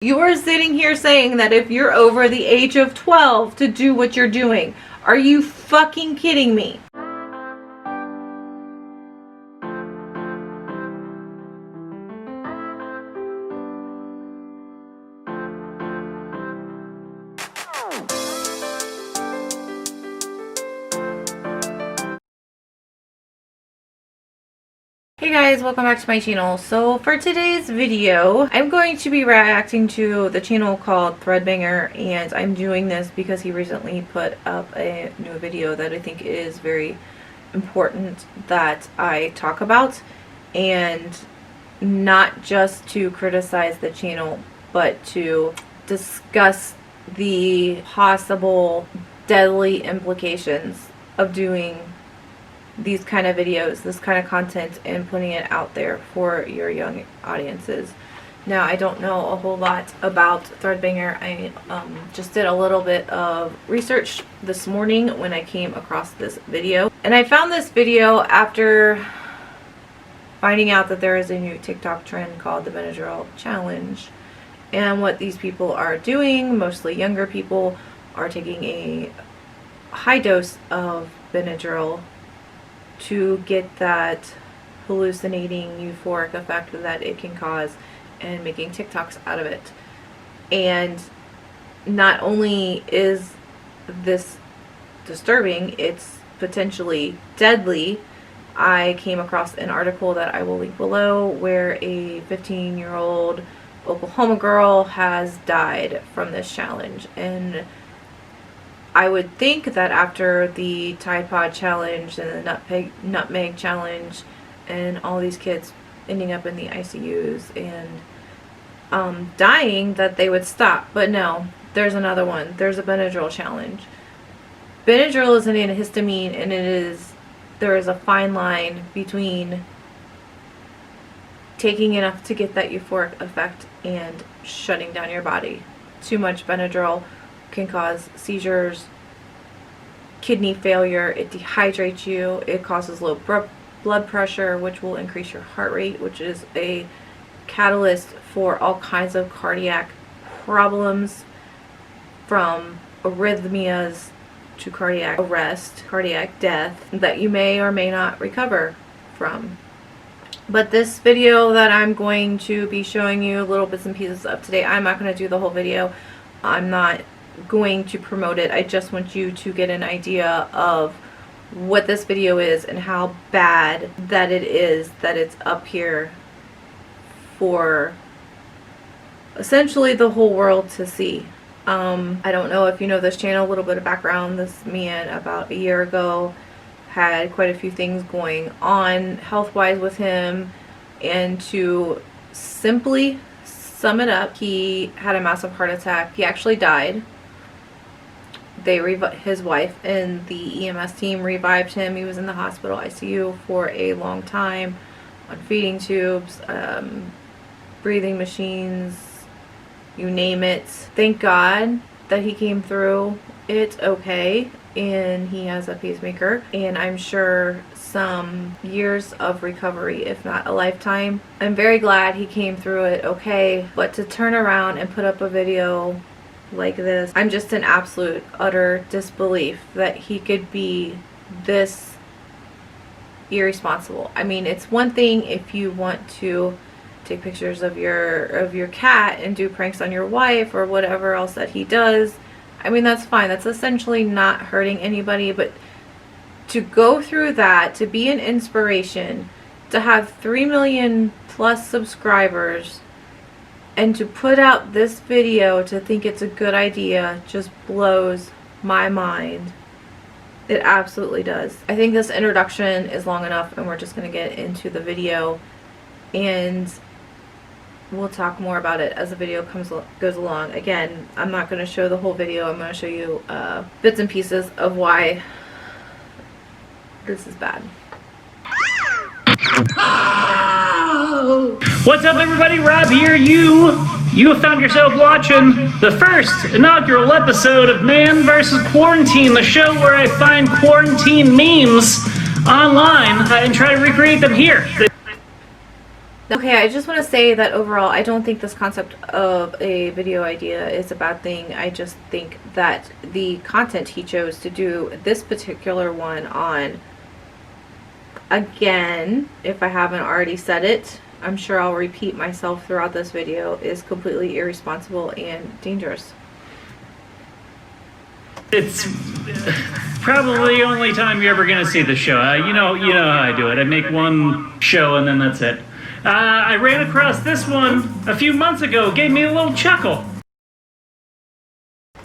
You are sitting here saying that if you're over the age of 12 to do what you're doing. Are you fucking kidding me? Hey guys, welcome back to my channel. So for today's video, I'm going to be reacting to the channel called Threadbanger, and I'm doing this because he recently put up a new video that I think is very important that I talk about, and not just to criticize the channel, but to discuss the possible deadly implications of doing these kind of videos, this kind of content, and putting it out there for your young audiences. Now, I don't know a whole lot about Threadbanger. I just did a little bit of research this morning when I came across this video. And I found this video after finding out that there is a new TikTok trend called the Benedryl challenge. And what these people are doing, mostly younger people, are taking a high dose of Benedryl to get that hallucinating euphoric effect that it can cause, and making TikToks out of it. And not only is this disturbing, it's potentially deadly. I came across an article that I will link below where a 15-year-old Oklahoma girl has died from this challenge. And I would think that after the Tide Pod challenge and the nutmeg challenge and all these kids ending up in the ICUs and dying, that they would stop. But no, there's another one. There's a Benedryl challenge. Benadryl is an antihistamine, and there is a fine line between taking enough to get that euphoric effect and shutting down your body. Too much Benadryl can cause seizures, kidney failure, it dehydrates you, it causes low blood pressure, which will increase your heart rate, which is a catalyst for all kinds of cardiac problems, from arrhythmias to cardiac arrest, cardiac death, that you may or may not recover from. But this video that I'm going to be showing you little bits and pieces of today, I'm not going to do the whole video. I'm not going to promote it. I just want you to get an idea of what this video is and how bad that it is, that it's up here for essentially the whole world to see. I don't know if you know this channel, a little bit of background. This man about a year ago had quite a few things going on health-wise with him, and to simply sum it up, he had a massive heart attack. He actually died. His wife and the EMS team revived him. He was in the hospital ICU for a long time on feeding tubes, breathing machines, you name it. Thank God that he came through it okay, and he has a pacemaker, and I'm sure some years of recovery, if not a lifetime. I'm very glad he came through it okay, but to turn around and put up a video like this, I'm just in absolute utter disbelief that he could be this irresponsible. I mean, it's one thing if you want to take pictures of your cat and do pranks on your wife or whatever else that he does. I mean, that's fine. That's essentially not hurting anybody, but to go through that, to be an inspiration, to have 3 million plus subscribers, and to put out this video to think it's a good idea just blows my mind. It absolutely does. I think this introduction is long enough, and we're just going to get into the video, and we'll talk more about it as the video goes along. Again, I'm not going to show the whole video. I'm going to show you bits and pieces of why this is bad. What's up, everybody? Rob here. You have found yourself watching the first inaugural episode of Man vs. Quarantine, the show where I find quarantine memes online and try to recreate them here. Okay, I just want to say that overall, I don't think this concept of a video idea is a bad thing. I just think that the content he chose to do this particular one on, again, if I haven't already said it, I'm sure I'll repeat myself throughout this video, is completely irresponsible and dangerous. It's probably the only time you're ever going to see the show. You know how I do it. I make one show and then that's it. I ran across this one a few months ago. Gave me a little chuckle.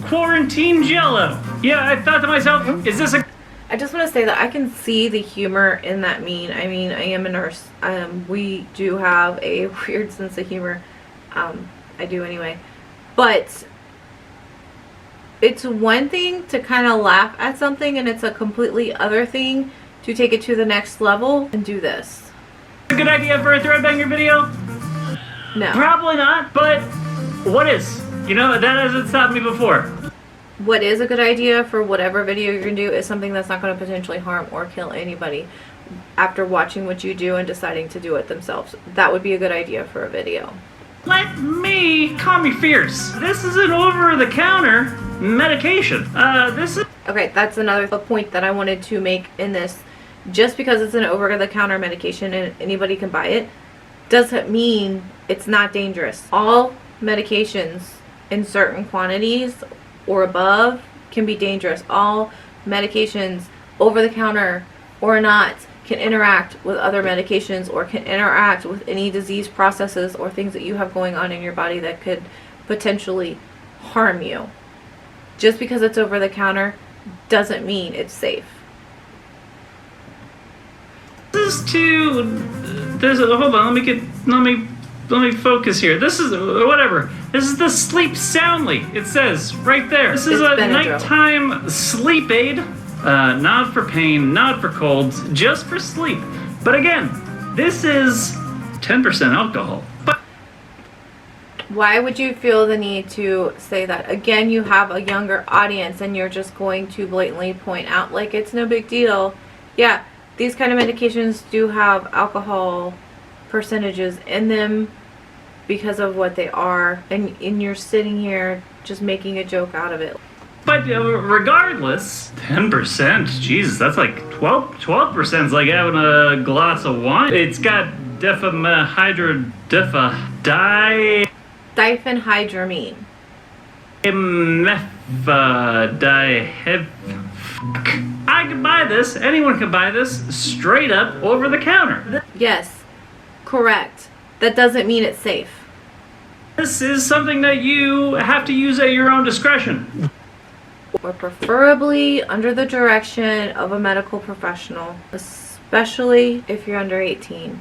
Quarantine Jello. Yeah, I thought to myself, is this a... I just want to say that I can see the humor in that meme. I mean, I am a nurse. We do have a weird sense of humor. I do anyway. But it's one thing to kind of laugh at something, and it's a completely other thing to take it to the next level and do this. A good idea for a Threadbanger video? No. Probably not, but what is? You know, that hasn't stopped me before. What is a good idea for whatever video you're going to do is something that's not going to potentially harm or kill anybody after watching what you do and deciding to do it themselves. That would be a good idea for a video. Let me calm your fears. This is an over-the-counter medication. This is... Okay, that's another point that I wanted to make in this. Just because it's an over-the-counter medication and anybody can buy it, doesn't mean it's not dangerous. All medications in certain quantities or above can be dangerous. All medications, over-the-counter or not, can interact with other medications or can interact with any disease processes or things that you have going on in your body that could potentially harm you. Just because it's over the counter doesn't mean it's safe. This is hold on, let me focus here. This is whatever. This is the Sleep Soundly. It says right there. This is a Benedryl. nighttime sleep aid. Not for pain, not for colds, just for sleep. But again, this is 10% alcohol. But Why would you feel the need to say that? Again, you have a younger audience and you're just going to blatantly point out like it's no big deal. Yeah, these kind of medications do have alcohol percentages in them because of what they are, and you're sitting here just making a joke out of it. But regardless, 10%, Jesus, that's like 12% is like having a glass of wine. It's got diphenhydramine. I can buy this, anyone can buy this, straight up over the counter. Yes, correct. That doesn't mean it's safe. This is something that you have to use at your own discretion. Or preferably under the direction of a medical professional, especially if you're under 18,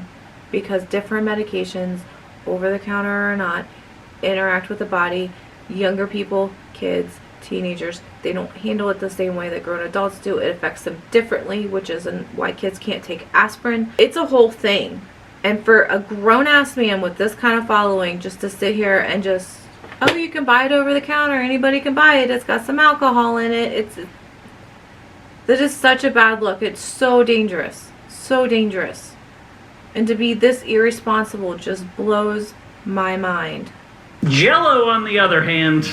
because different medications, over the counter or not, interact with the body. Younger people, kids, teenagers, they don't handle it the same way that grown adults do. It affects them differently, which is why kids can't take aspirin. It's a whole thing. And for a grown-ass man with this kind of following just to sit here and just, oh, you can buy it over the counter, anybody can buy it, it's got some alcohol in it, that is such a bad look. It's so dangerous. So dangerous. And to be this irresponsible just blows my mind. Jello, on the other hand,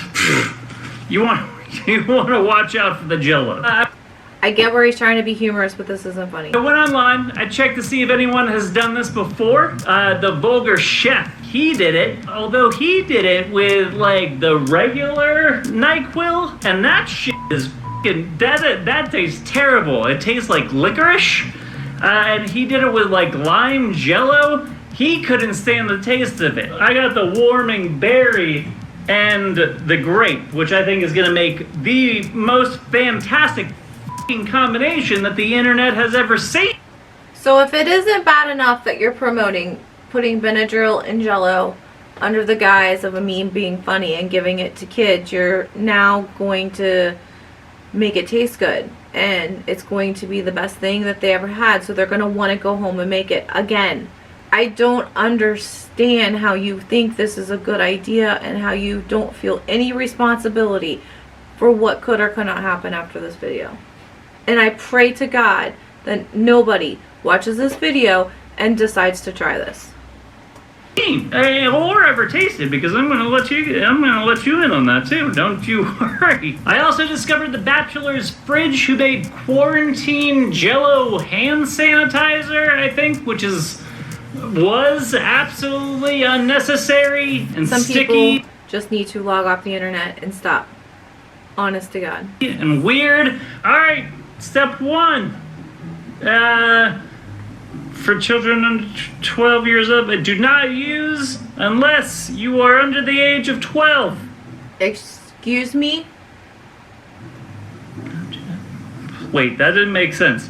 you want to watch out for the Jello. I get where he's trying to be humorous, but this isn't funny. I went online, I checked to see if anyone has done this before. The Vulgar Chef, he did it, although he did it with like the regular NyQuil, and that shit is fucking, that tastes terrible. It tastes like licorice, and he did it with like lime Jello. He couldn't stand the taste of it. I got the warming berry and the grape, which I think is gonna make the most fantastic combination that the internet has ever seen. So if it isn't bad enough that you're promoting putting Benedryl and Jello under the guise of a meme being funny and giving it to kids, you're now going to make it taste good and it's going to be the best thing that they ever had, so they're going to want to go home and make it again. I don't understand how you think this is a good idea and how you don't feel any responsibility for what could or could not happen after this video. And I pray to God that nobody watches this video and decides to try this. or ever tasted, because I'm gonna let you in on that too. Don't you worry. I also discovered the Bachelor's fridge who made quarantine Jello hand sanitizer, I think, which was absolutely unnecessary and Some sticky. people just need to log off the internet and stop. Honest to God. And weird. All right, step 1. For children under 12 years old, do not use unless you are under the age of 12. Excuse me? Wait, that didn't make sense.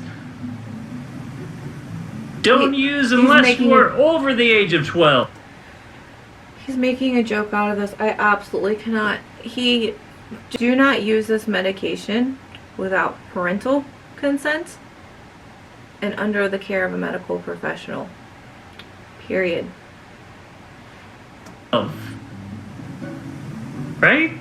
Don't use unless you are over the age of 12. He's making a joke out of this. I absolutely cannot. Do not use this medication without parental consent and under the care of a medical professional. Period. Right?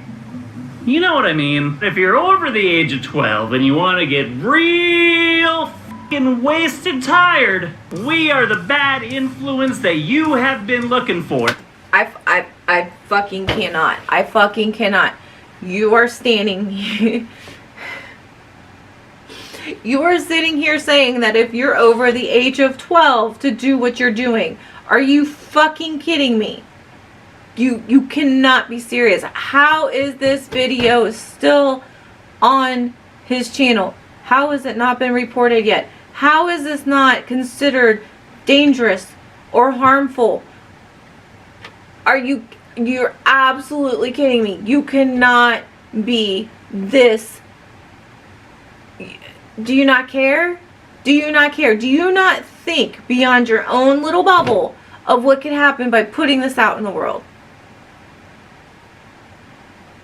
You know what I mean. If you're over the age of 12 and you want to get real fucking wasted tired, we are the bad influence that you have been looking for. I fucking cannot. I fucking cannot. You are standing You are sitting here saying that if you're over the age of 12 to do what you're doing. Are you fucking kidding me? You cannot be serious. How is this video still on his channel? How has it not been reported yet? How is this not considered dangerous or harmful? You're absolutely kidding me. You cannot be this. Do you not care? Do you not care? Do you not think beyond your own little bubble of what could happen by putting this out in the world?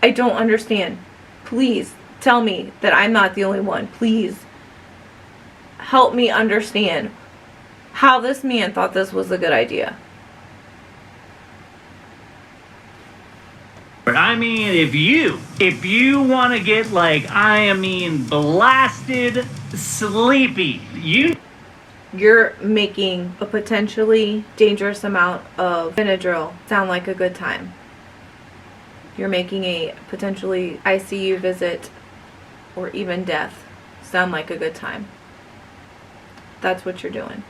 I don't understand. Please tell me that I'm not the only one. Please help me understand how this man thought this was a good idea. I mean, if you want to get blasted sleepy, you're making a potentially dangerous amount of Benedryl sound like a good time. You're making a potentially ICU visit or even death sound like a good time. That's what you're doing.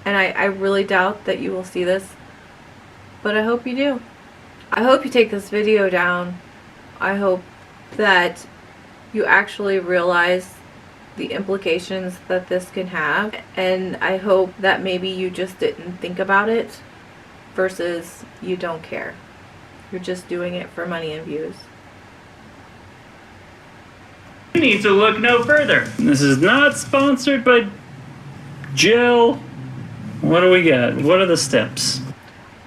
And I really doubt that you will see this, but I hope you do. I hope you take this video down. I hope that you actually realize the implications that this can have, and I hope that maybe you just didn't think about it versus you don't care. You're just doing it for money and views. You need to look no further. This is not sponsored by Jill. What do we got? What are the steps?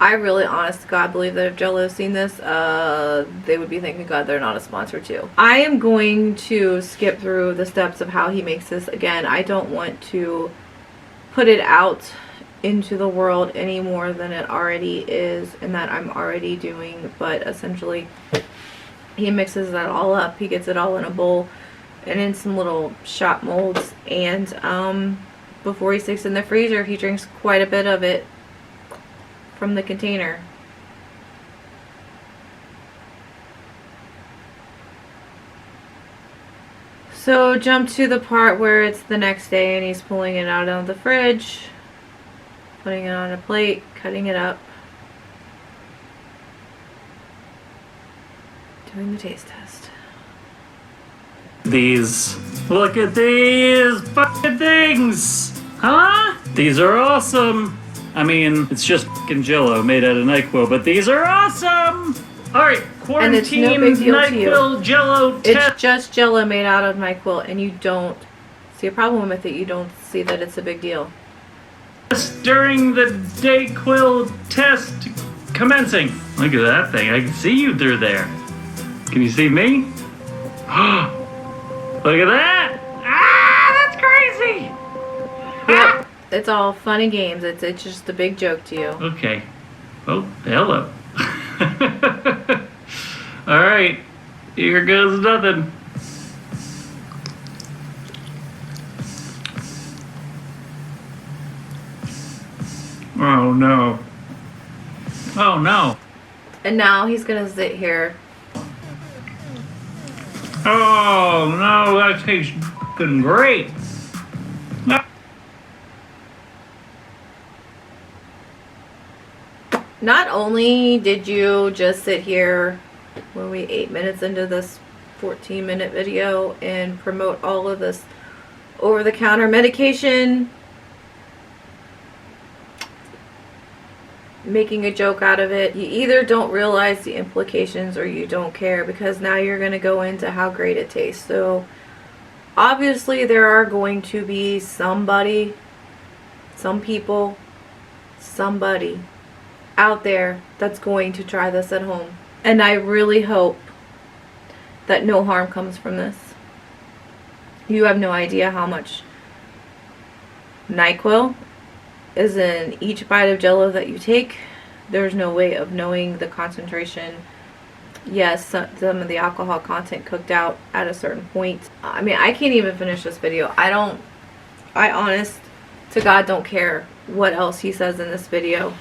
I really, honest to God, believe that if Jello has seen this, they would be thanking God they're not a sponsor too. I am going to skip through the steps of how he makes this. Again, I don't want to put it out into the world any more than it already is and that I'm already doing, but essentially he mixes that all up. He gets it all in a bowl and in some little shot molds, and before he sticks in the freezer, he drinks quite a bit of it from the container. So jump to the part where it's the next day and he's pulling it out of the fridge, putting it on a plate, cutting it up, doing the taste test. Look at these fucking things! Huh? These are awesome! I mean, it's just fucking Jello made out of NyQuil, but these are awesome! Alright, quarantine NyQuil Jello test. It's just Jello made out of NyQuil, and you don't see a problem with it. You don't see that it's a big deal. During the NyQuil test commencing. Look at that thing. I can see you through there. Can you see me? Look at that! Ah, that's crazy! Yep. It's all fun and games. It's just a big joke to you. Okay. Oh, hello. Alright. Here goes nothing. Oh no. Oh no. And now he's gonna sit here. Oh no, that tastes fucking great. Not only did you just sit here, were we 8 minutes into this 14-minute video, and promote all of this over-the-counter medication, making a joke out of it. You either don't realize the implications or you don't care, because now you're going to go into how great it tastes. So obviously there are going to be somebody, some people, somebody out there that's going to try this at home. And I really hope that no harm comes from this. You have no idea how much NyQuil is in each bite of Jello that you take. There's no way of knowing the concentration. Yes, some of the alcohol content cooked out at a certain point. I mean, I can't even finish this video. I honest to God don't care what else he says in this video.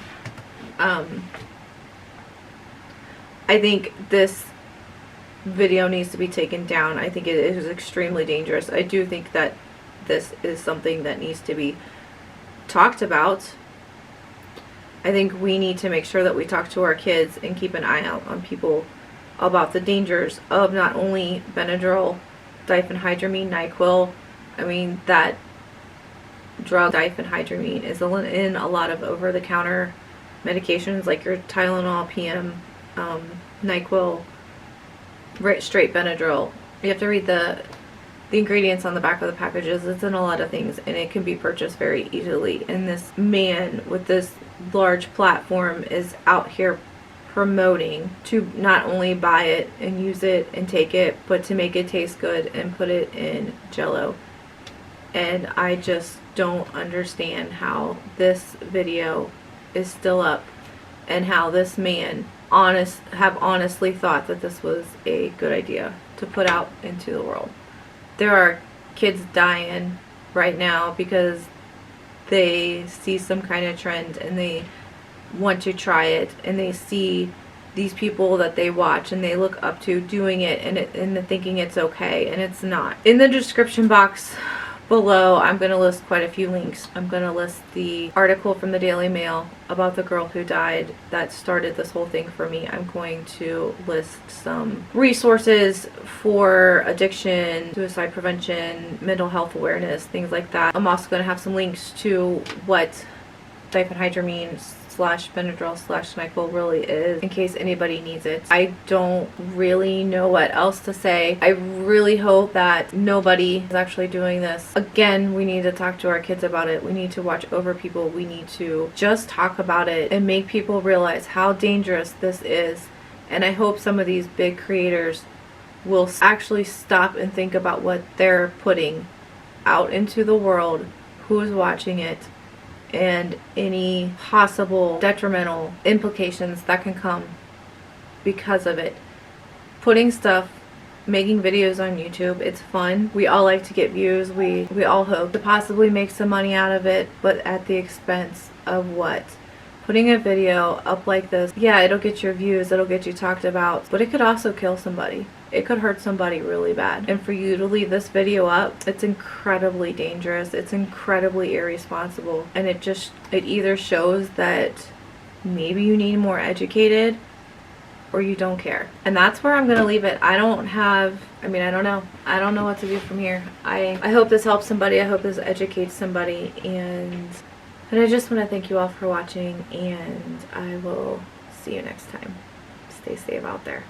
I think this video needs to be taken down. I think it is extremely dangerous. I do think that this is something that needs to be talked about. I think we need to make sure that we talk to our kids and keep an eye out on people about the dangers of not only Benedryl, diphenhydramine, NyQuil. I mean, that drug diphenhydramine is in a lot of over-the-counter medications like your Tylenol, PM, NyQuil, straight Benedryl. You have to read the ingredients on the back of the packages. It's in a lot of things, and it can be purchased very easily. And this man with this large platform is out here promoting to not only buy it and use it and take it, but to make it taste good and put it in Jello. And I just don't understand how this video is still up, and how this man honestly thought that this was a good idea to put out into the world. There are kids dying right now because they see some kind of trend and they want to try it, and they see these people that they watch and they look up to doing it, and they're thinking it's okay, and it's not. In the description box below, I'm going to list quite a few links. I'm going to list the article from the Daily Mail about the girl who died that started this whole thing for me. I'm going to list some resources for addiction, suicide prevention, mental health awareness, things like that. I'm also going to have some links to what diphenhydramine / Benedryl / NyQuil really is, in case anybody needs it. I don't really know what else to say. I really hope that nobody is actually doing this. Again, we need to talk to our kids about it. We need to watch over people. We need to just talk about it and make people realize how dangerous this is. And I hope some of these big creators will actually stop and think about what they're putting out into the world, who is watching it, and any possible detrimental implications that can come because of it. Putting stuff, making videos on YouTube, it's fun. We all like to get views. We all hope to possibly make some money out of it, but at the expense of what? Putting a video up like this, yeah, it'll get your views, it'll get you talked about, but it could also kill somebody. It could hurt somebody really bad. And for you to leave this video up, it's incredibly dangerous. It's incredibly irresponsible. And it either shows that maybe you need more educated or you don't care. And that's where I'm going to leave it. I don't know. I don't know what to do from here. I hope this helps somebody. I hope this educates somebody. And I just want to thank you all for watching, and I will see you next time. Stay safe out there.